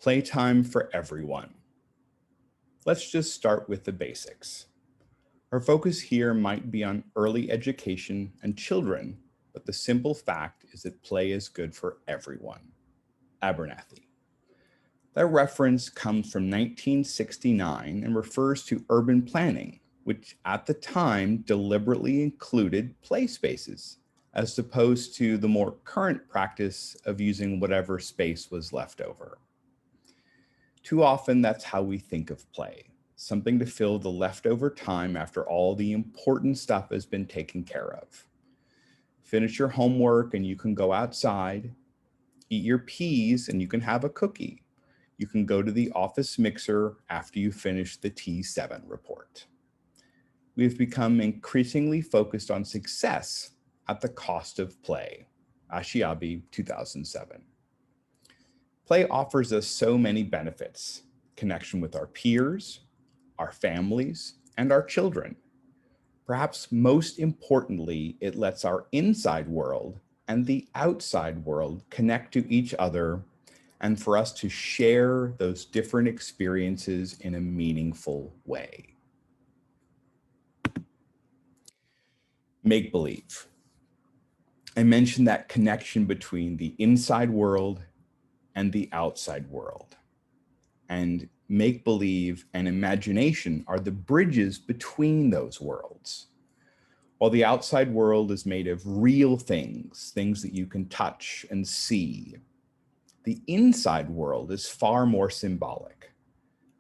Playtime for everyone. Let's just start with the basics. Our focus here might be on early education and children, but the simple fact is that play is good for everyone. Abernathy. That reference comes from 1969 and refers to urban planning, which at the time deliberately included play spaces, as opposed to the more current practice of using whatever space was left over. Too often, that's how we think of play, something to fill the leftover time after all the important stuff has been taken care of. Finish your homework and you can go outside. Eat your peas and you can have a cookie. You can go to the office mixer after you finish the T7 report. We've become increasingly focused on success at the cost of play. Ashiabi, 2007. Play offers us so many benefits: connection with our peers, our families, and our children. Perhaps most importantly, it lets our inside world and the outside world connect to each other and for us to share those different experiences in a meaningful way. Make-believe. I mentioned that connection between the inside world and the outside world. And make-believe and imagination are the bridges between those worlds. While the outside world is made of real things, things that you can touch and see, the inside world is far more symbolic.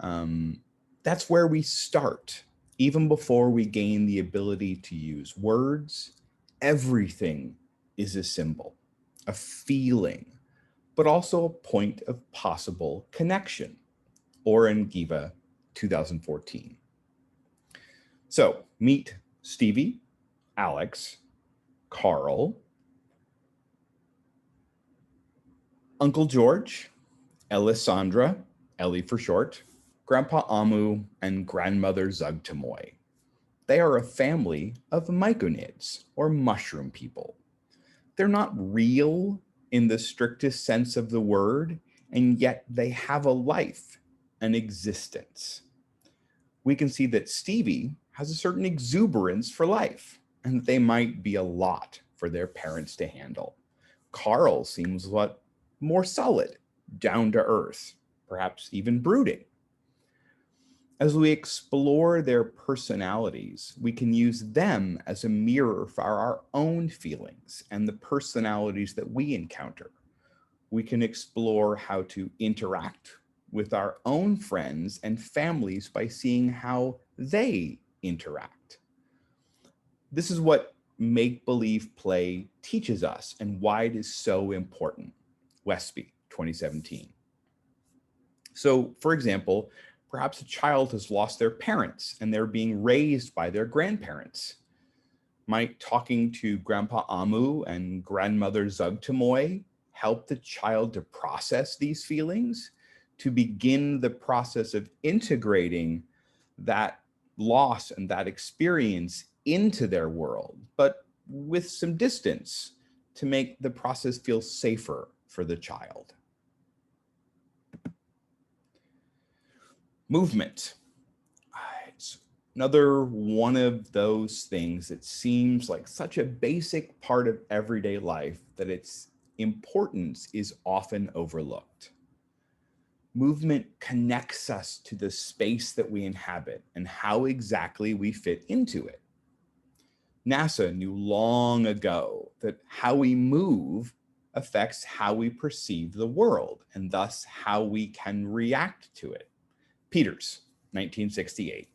That's where we start. Even before we gain the ability to use words, everything is a symbol, a feeling, but also a point of possible connection. Oren Giva, 2014. So meet Stevie, Alex, Carl, Uncle George, Elisandra, Ellie for short, Grandpa Amu, and Grandmother Zugtamoy. They are a family of myconids, or mushroom people. They're not real in the strictest sense of the word, and yet they have a life, an existence. We can see that Stevie has a certain exuberance for life, and that they might be a lot for their parents to handle. Carl seems more solid, down to earth, perhaps even brooding. As we explore their personalities, we can use them as a mirror for our own feelings and the personalities that we encounter. We can explore how to interact with our own friends and families by seeing how they interact. This is what make-believe play teaches us and why it is so important. Westby, 2017. So, for example, perhaps a child has lost their parents and they're being raised by their grandparents. Might talking to Grandpa Amu and Grandmother Zugtamoy help the child to process these feelings, to begin the process of integrating that loss and that experience into their world, but with some distance to make the process feel safer for the child. Movement. It's another one of those things that seems like such a basic part of everyday life that its importance is often overlooked. Movement connects us to the space that we inhabit and how exactly we fit into it. NASA knew long ago that how we move affects how we perceive the world and thus how we can react to it. Peters, 1968.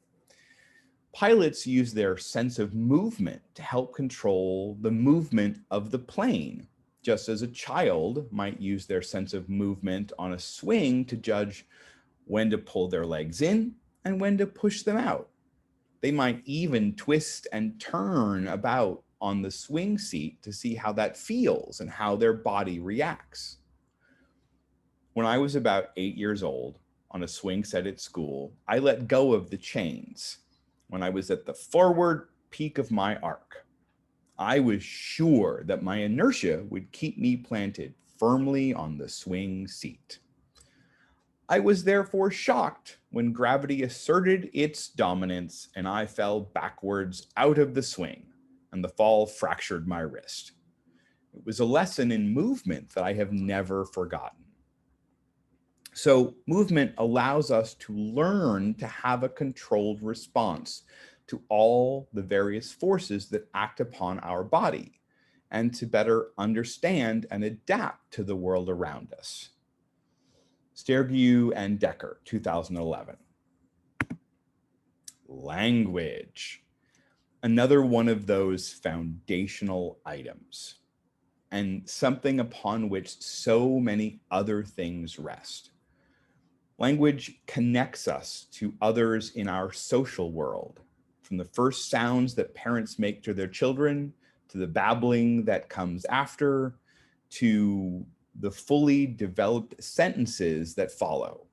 Pilots use their sense of movement to help control the movement of the plane, just as a child might use their sense of movement on a swing to judge when to pull their legs in and when to push them out. They might even twist and turn about on the swing seat to see how that feels and how their body reacts. When I was about 8 years old, on a swing set at school, I let go of the chains when I was at the forward peak of my arc. I was sure that my inertia would keep me planted firmly on the swing seat. I was therefore shocked when gravity asserted its dominance and I fell backwards out of the swing, and the fall fractured my wrist. It was a lesson in movement that I have never forgotten. So movement allows us to learn to have a controlled response to all the various forces that act upon our body and to better understand and adapt to the world around us. Stergiou and Decker, 2011. Language. Another one of those foundational items, and something upon which so many other things rest. Language connects us to others in our social world, from the first sounds that parents make to their children, to the babbling that comes after, to the fully developed sentences that follow.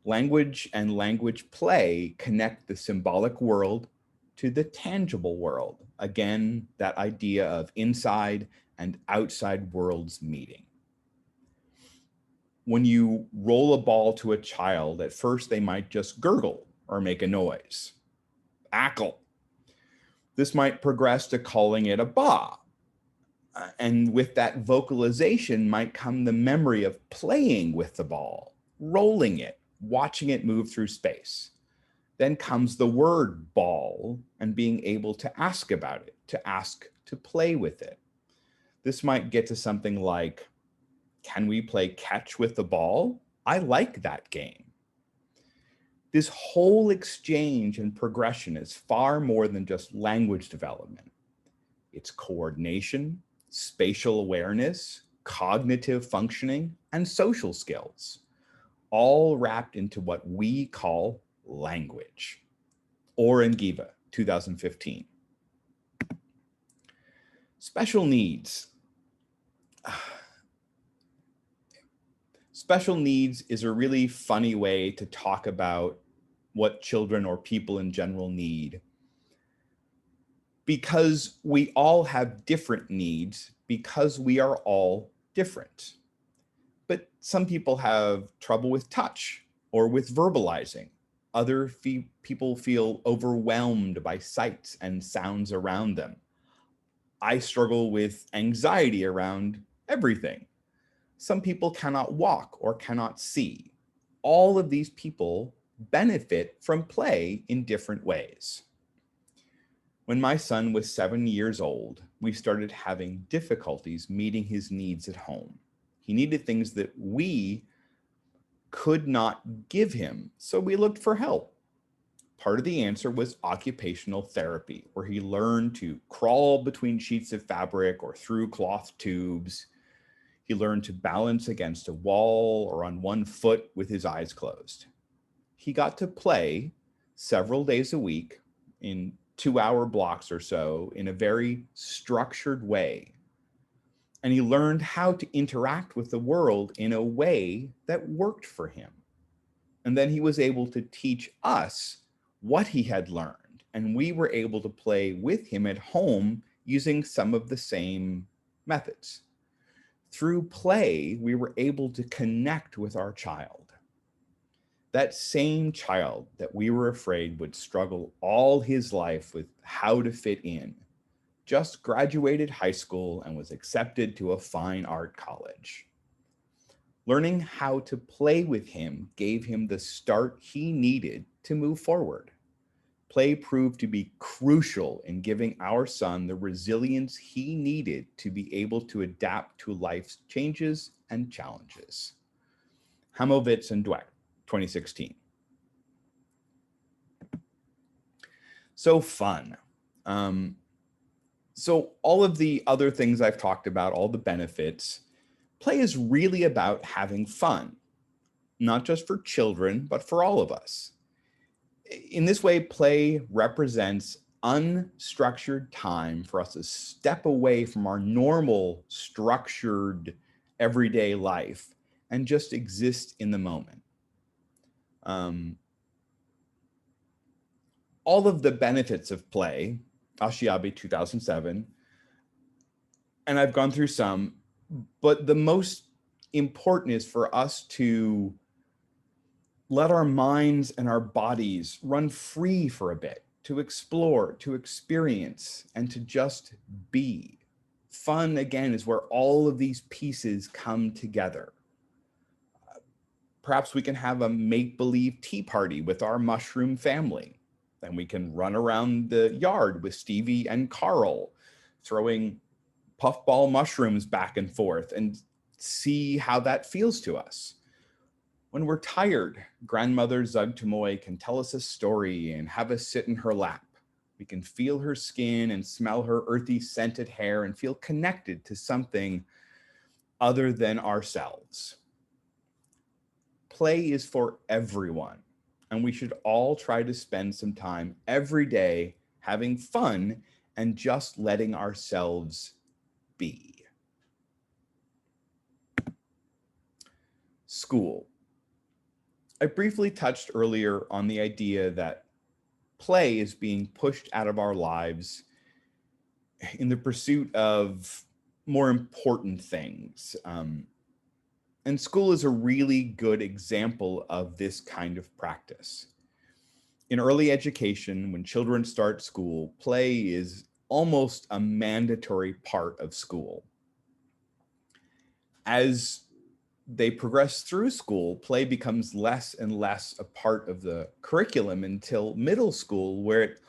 Language and language play connect the symbolic world to the tangible world. Again, that idea of inside and outside worlds meeting. When you roll a ball to a child, at first they might just gurgle or make a noise. Ackle. This might progress to calling it a ba. And with that vocalization might come the memory of playing with the ball, rolling it, watching it move through space. Then comes the word ball and being able to ask about it, to ask to play with it. This might get to something like, can we play catch with the ball? I like that game. This whole exchange and progression is far more than just language development. It's coordination, spatial awareness, cognitive functioning, and social skills, all wrapped into what we call language. Orr and Giva, 2015. Special needs. Special needs is a really funny way to talk about what children or people in general need, because we all have different needs because we are all different. But some people have trouble with touch or with verbalizing. Other people feel overwhelmed by sights and sounds around them. I struggle with anxiety around everything. Some people cannot walk or cannot see. All of these people benefit from play in different ways. When my son was 7 years old, we started having difficulties meeting his needs at home. He needed things that we could not give him, so we looked for help. Part of the answer was occupational therapy, where he learned to crawl between sheets of fabric or through cloth tubes. He learned to balance against a wall or on one foot with his eyes closed. He got to play several days a week in 2-hour blocks or so in a very structured way. And he learned how to interact with the world in a way that worked for him. And then he was able to teach us what he had learned. And we were able to play with him at home using some of the same methods. Through play, we were able to connect with our child. That same child that we were afraid would struggle all his life with how to fit in, just graduated high school and was accepted to a fine art college. Learning how to play with him gave him the start he needed to move forward. Play proved to be crucial in giving our son the resilience he needed to be able to adapt to life's changes and challenges. Hamovitz and Dweck, 2016. So fun. So all of the other things I've talked about, all the benefits, play is really about having fun, not just for children, but for all of us. In this way, play represents unstructured time for us to step away from our normal, structured, everyday life and just exist in the moment. All of the benefits of play, Ashiabi 2007, and I've gone through some, but the most important is for us to let our minds and our bodies run free for a bit, to explore, to experience, and to just be. Fun, again, is where all of these pieces come together. Perhaps we can have a make-believe tea party with our mushroom family. Then we can run around the yard with Stevie and Carl, throwing puffball mushrooms back and forth and see how that feels to us. When we're tired, grandmother Zugtamoy can tell us a story and have us sit in her lap. We can feel her skin and smell her earthy scented hair and feel connected to something other than ourselves. Play is for everyone, and we should all try to spend some time every day having fun and just letting ourselves be. School. I briefly touched earlier on the idea that play is being pushed out of our lives in the pursuit of more important things. And school is a really good example of this kind of practice. In early education, when children start school, play is almost a mandatory part of school. As they progress through school, play becomes less and less a part of the curriculum until middle school, where it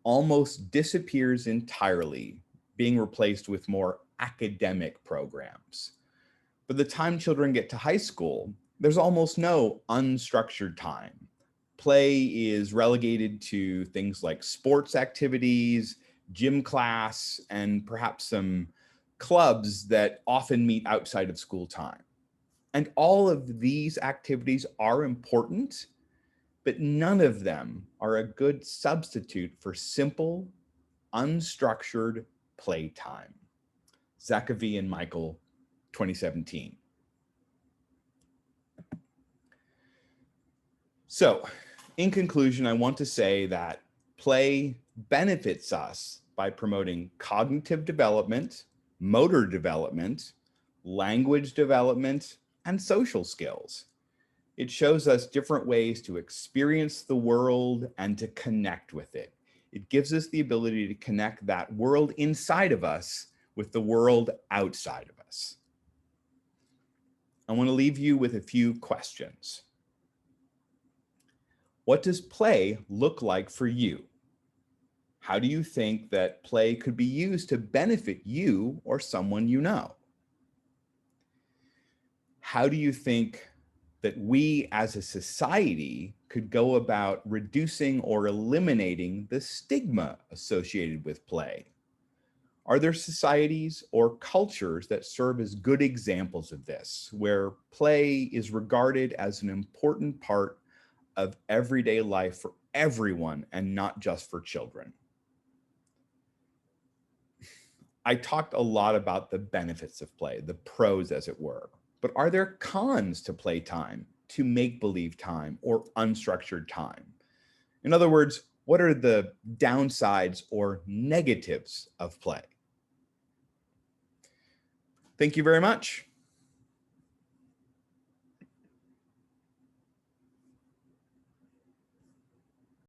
almost disappears entirely, being replaced with more academic programs. By the time children get to high school, there's almost no unstructured time. Play is relegated to things like sports activities, gym class, and perhaps some clubs that often meet outside of school time. And all of these activities are important, but none of them are a good substitute for simple, unstructured playtime. Zachary and Michael, 2017. So, in conclusion, I want to say that play benefits us by promoting cognitive development, motor development, language development, and social skills. It shows us different ways to experience the world and to connect with it. It gives us the ability to connect that world inside of us with the world outside of us. I want to leave you with a few questions. What does play look like for you? How do you think that play could be used to benefit you or someone you know? How do you think that we as a society could go about reducing or eliminating the stigma associated with play? Are there societies or cultures that serve as good examples of this, where play is regarded as an important part of everyday life for everyone and not just for children? I talked a lot about the benefits of play, the pros as it were, but are there cons to playtime, to make-believe time, or unstructured time? In other words, what are the downsides or negatives of play? Thank you very much.